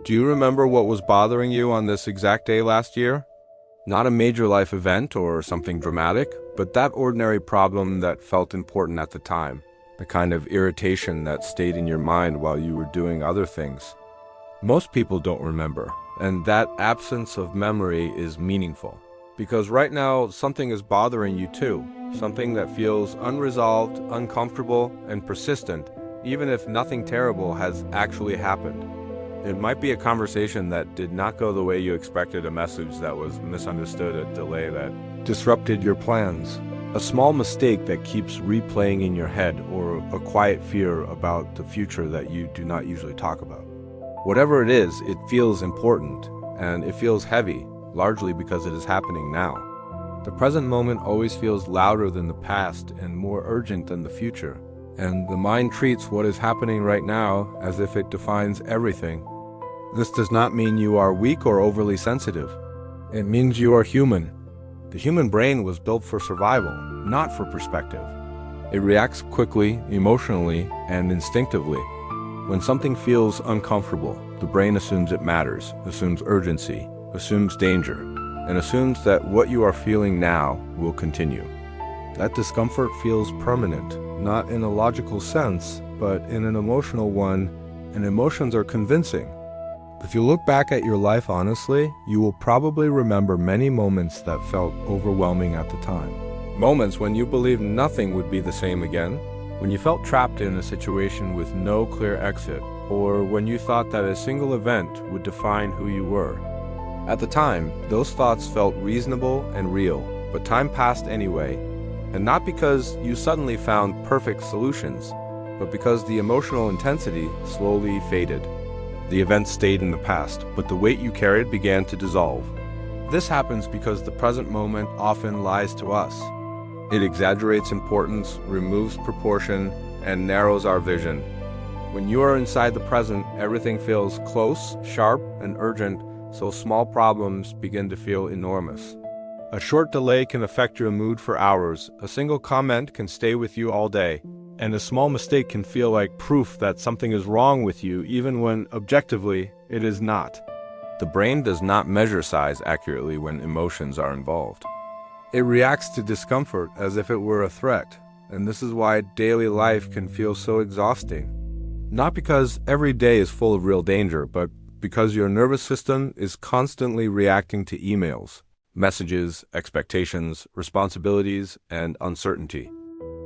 Do you remember what was bothering you on this exact day last year? Not a major life event or something dramatic, but that ordinary problem that felt important at the time. The kind of irritation that stayed in your mind while you were doing other things. Most people don't remember, and that absence of memory is meaningful. Because right now, something is bothering you too. Something that feels unresolved, uncomfortable, and persistent, even if nothing terrible has actually happened. It might be a conversation that did not go the way you expected, a message that was misunderstood, a delay that disrupted your plans, a small mistake that keeps replaying in your head, or a quiet fear about the future that you do not usually talk about. Whatever it is, it feels important, and it feels heavy, largely because it is happening now. The present moment always feels louder than the past and more urgent than the future, and the mind treats what is happening right now as if it defines everything. This does not mean you are weak or overly sensitive. It means you are human. The human brain was built for survival, not for perspective. It reacts quickly, emotionally, and instinctively. When something feels uncomfortable, the brain assumes it matters, assumes urgency, assumes danger, and assumes that what you are feeling now will continue. That discomfort feels permanent, not in a logical sense, but in an emotional one, and emotions are convincing. If you look back at your life honestly, you will probably remember many moments that felt overwhelming at the time. Moments when you believed nothing would be the same again, when you felt trapped in a situation with no clear exit, or when you thought that a single event would define who you were. At the time, those thoughts felt reasonable and real, but time passed anyway, and not because you suddenly found perfect solutions, but because the emotional intensity slowly faded. The event stayed in the past, but the weight you carried began to dissolve. This happens because the present moment often lies to us. It exaggerates importance, removes proportion, and narrows our vision. When you are inside the present, everything feels close, sharp, and urgent, so small problems begin to feel enormous. A short delay can affect your mood for hours, a single comment can stay with you all day, and a small mistake can feel like proof that something is wrong with you even when, objectively, it is not. The brain does not measure size accurately when emotions are involved. It reacts to discomfort as if it were a threat, and this is why daily life can feel so exhausting. Not because every day is full of real danger, but because your nervous system is constantly reacting to emails, messages, expectations, responsibilities, and uncertainty.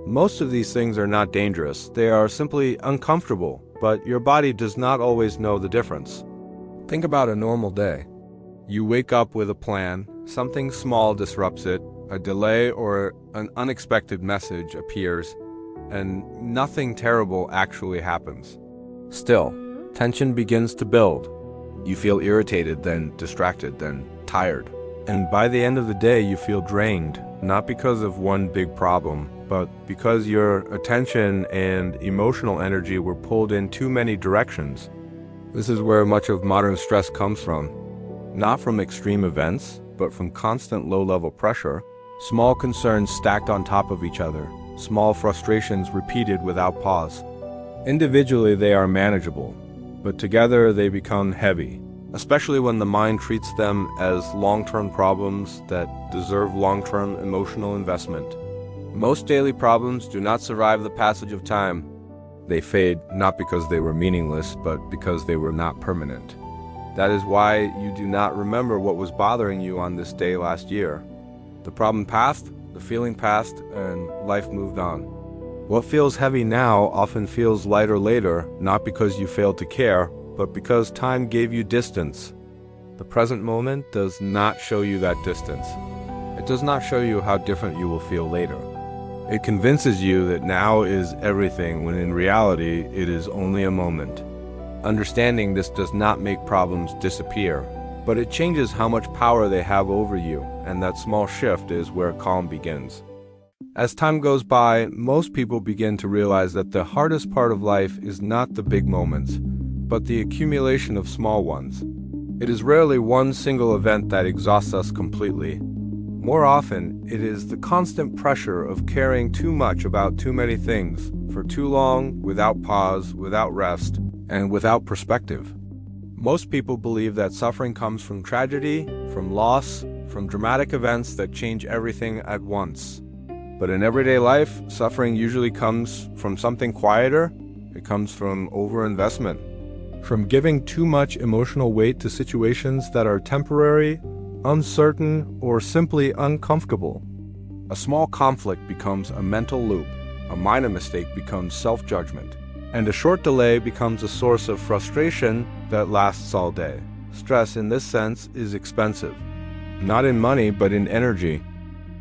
Most of these things are not dangerous, they are simply uncomfortable, but your body does not always know the difference. Think about a normal day. You wake up with a plan, something small disrupts it, a delay or an unexpected message appears, and nothing terrible actually happens. Still, tension begins to build. You feel irritated, then distracted, then tired. And by the end of the day, you feel drained, not because of one big problem, but because your attention and emotional energy were pulled in too many directions. This is where much of modern stress comes from. Not from extreme events, but from constant low-level pressure, small concerns stacked on top of each other, small frustrations repeated without pause. Individually, they are manageable, but together they become heavy, especially when the mind treats them as long-term problems that deserve long-term emotional investment. Most daily problems do not survive the passage of time. They fade not because they were meaningless, but because they were not permanent. That is why you do not remember what was bothering you on this day last year. The problem passed, the feeling passed, and life moved on. What feels heavy now often feels lighter later, not because you failed to care, but because time gave you distance. The present moment does not show you that distance. It does not show you how different you will feel later. It convinces you that now is everything, when in reality it is only a moment. Understanding this does not make problems disappear, but it changes how much power they have over you, and that small shift is where calm begins. As time goes by, most people begin to realize that the hardest part of life is not the big moments, but the accumulation of small ones. It is rarely one single event that exhausts us completely. More often, it is the constant pressure of caring too much about too many things, for too long, without pause, without rest, and without perspective. Most people believe that suffering comes from tragedy, from loss, from dramatic events that change everything at once. But in everyday life, suffering usually comes from something quieter. It comes from overinvestment, from giving too much emotional weight to situations that are temporary, uncertain, or simply uncomfortable. A small conflict becomes a mental loop, a minor mistake becomes self-judgment, and a short delay becomes a source of frustration that lasts all day. Stress in this sense is expensive, not in money but in energy.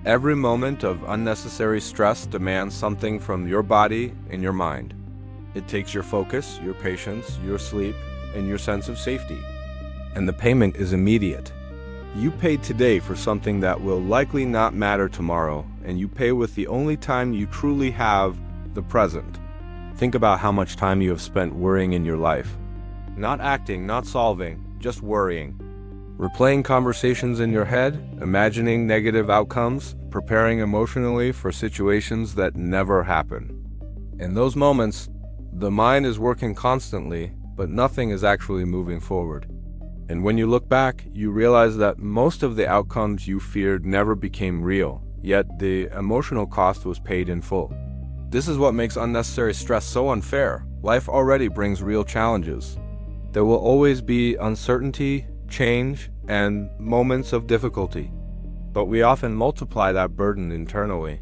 Every moment of unnecessary stress demands something from your body and your mind. It takes your focus, your patience, your sleep, and your sense of safety. And the payment is immediate. You pay today for something that will likely not matter tomorrow, and you pay with the only time you truly have, the present. Think about how much time you have spent worrying in your life. Not acting, not solving, just worrying. Replaying conversations in your head, imagining negative outcomes, preparing emotionally for situations that never happen. In those moments, the mind is working constantly, but nothing is actually moving forward. And when you look back, you realize that most of the outcomes you feared never became real, yet the emotional cost was paid in full. This is what makes unnecessary stress so unfair. Life already brings real challenges. There will always be uncertainty, change, and moments of difficulty. But we often multiply that burden internally.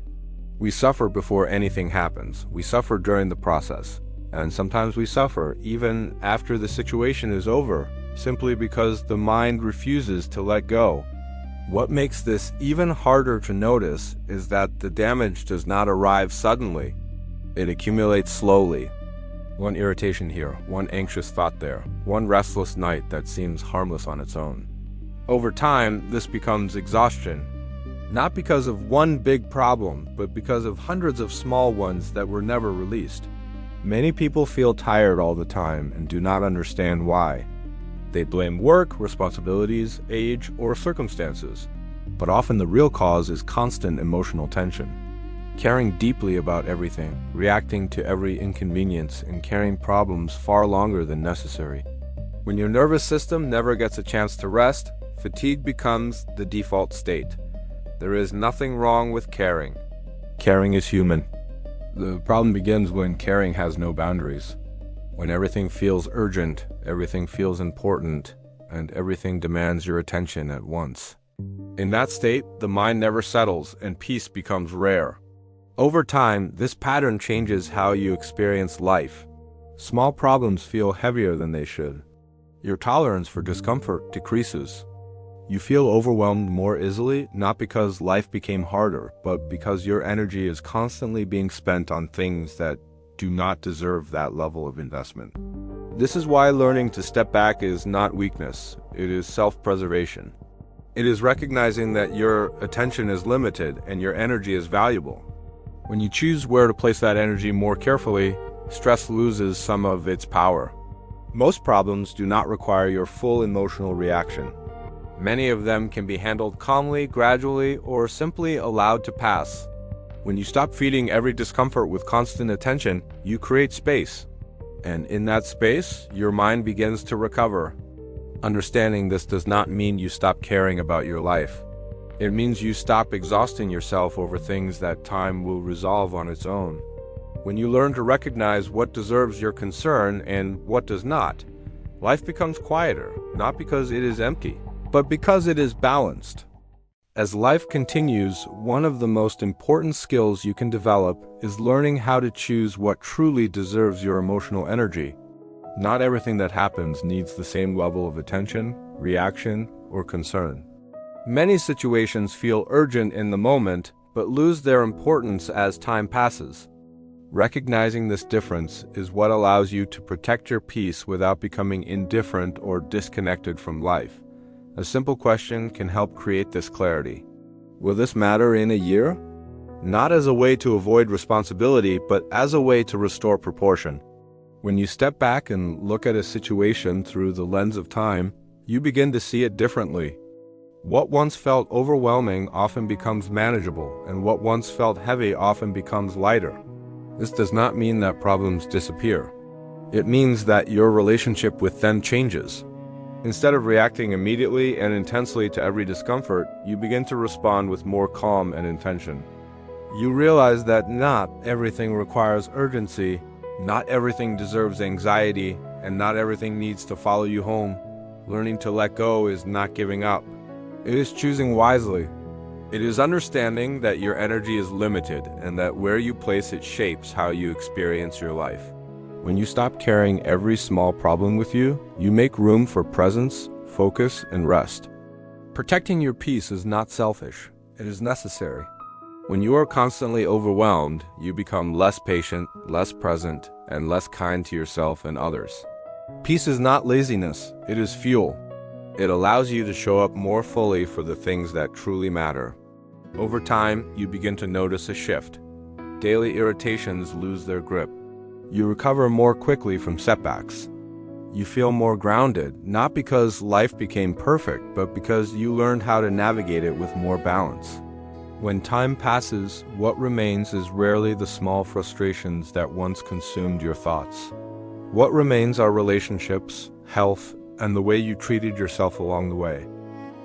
We suffer before anything happens. We suffer during the process. And sometimes we suffer even after the situation is over, simply because the mind refuses to let go. What makes this even harder to notice is that the damage does not arrive suddenly. It accumulates slowly. One irritation here, one anxious thought there, one restless night that seems harmless on its own. Over time, this becomes exhaustion. Not because of one big problem, but because of hundreds of small ones that were never released. Many people feel tired all the time and do not understand why. They blame work, responsibilities, age, or circumstances. But often the real cause is constant emotional tension. Caring deeply about everything, reacting to every inconvenience, and carrying problems far longer than necessary. When your nervous system never gets a chance to rest, fatigue becomes the default state. There is nothing wrong with caring. Caring is human. The problem begins when caring has no boundaries. When everything feels urgent, everything feels important, and everything demands your attention at once. In that state, the mind never settles and peace becomes rare. Over time, this pattern changes how you experience life. Small problems feel heavier than they should. Your tolerance for discomfort decreases. You feel overwhelmed more easily, not because life became harder, but because your energy is constantly being spent on things that do not deserve that level of investment. This is why learning to step back is not weakness, it is self-preservation. It is recognizing that your attention is limited and your energy is valuable. When you choose where to place that energy more carefully, stress loses some of its power. Most problems do not require your full emotional reaction. Many of them can be handled calmly, gradually, or simply allowed to pass. When you stop feeding every discomfort with constant attention, you create space. And in that space, your mind begins to recover. Understanding this does not mean you stop caring about your life. It means you stop exhausting yourself over things that time will resolve on its own. When you learn to recognize what deserves your concern and what does not, life becomes quieter, not because it is empty, but because it is balanced. As life continues, one of the most important skills you can develop is learning how to choose what truly deserves your emotional energy. Not everything that happens needs the same level of attention, reaction, or concern. Many situations feel urgent in the moment, but lose their importance as time passes. Recognizing this difference is what allows you to protect your peace without becoming indifferent or disconnected from life. A simple question can help create this clarity. Will this matter in a year? Not as a way to avoid responsibility, but as a way to restore proportion. When you step back and look at a situation through the lens of time, you begin to see it differently. What once felt overwhelming often becomes manageable, and what once felt heavy often becomes lighter. This does not mean that problems disappear. It means that your relationship with them changes. Instead of reacting immediately and intensely to every discomfort, you begin to respond with more calm and intention. You realize that not everything requires urgency, not everything deserves anxiety, and not everything needs to follow you home. Learning to let go is not giving up. It is choosing wisely. It is understanding that your energy is limited and that where you place it shapes how you experience your life. When you stop carrying every small problem with you, you make room for presence, focus, and rest. Protecting your peace is not selfish. It is necessary. When you are constantly overwhelmed, you become less patient, less present, and less kind to yourself and others. Peace is not laziness, it is fuel. It allows you to show up more fully for the things that truly matter. Over time, you begin to notice a shift. Daily irritations lose their grip. You recover more quickly from setbacks. You feel more grounded, not because life became perfect, but because you learned how to navigate it with more balance. When time passes, what remains is rarely the small frustrations that once consumed your thoughts. What remains are relationships, health, and the way you treated yourself along the way.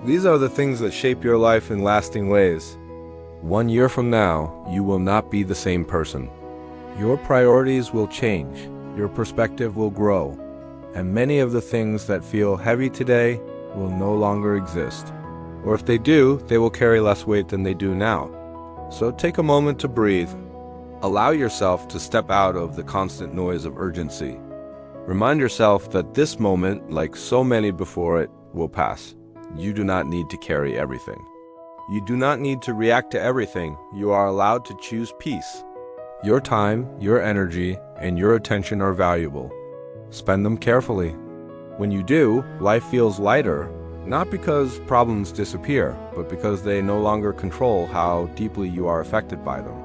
These are the things that shape your life in lasting ways. 1 year from now, you will not be the same person. Your priorities will change, your perspective will grow, and many of the things that feel heavy today will no longer exist. Or if they do, they will carry less weight than they do now. So take a moment to breathe. Allow yourself to step out of the constant noise of urgency. Remind yourself that this moment, like so many before it, will pass. You do not need to carry everything. You do not need to react to everything. You are allowed to choose peace. Your time, your energy, and your attention are valuable. Spend them carefully. When you do, life feels lighter, not because problems disappear, but because they no longer control how deeply you are affected by them.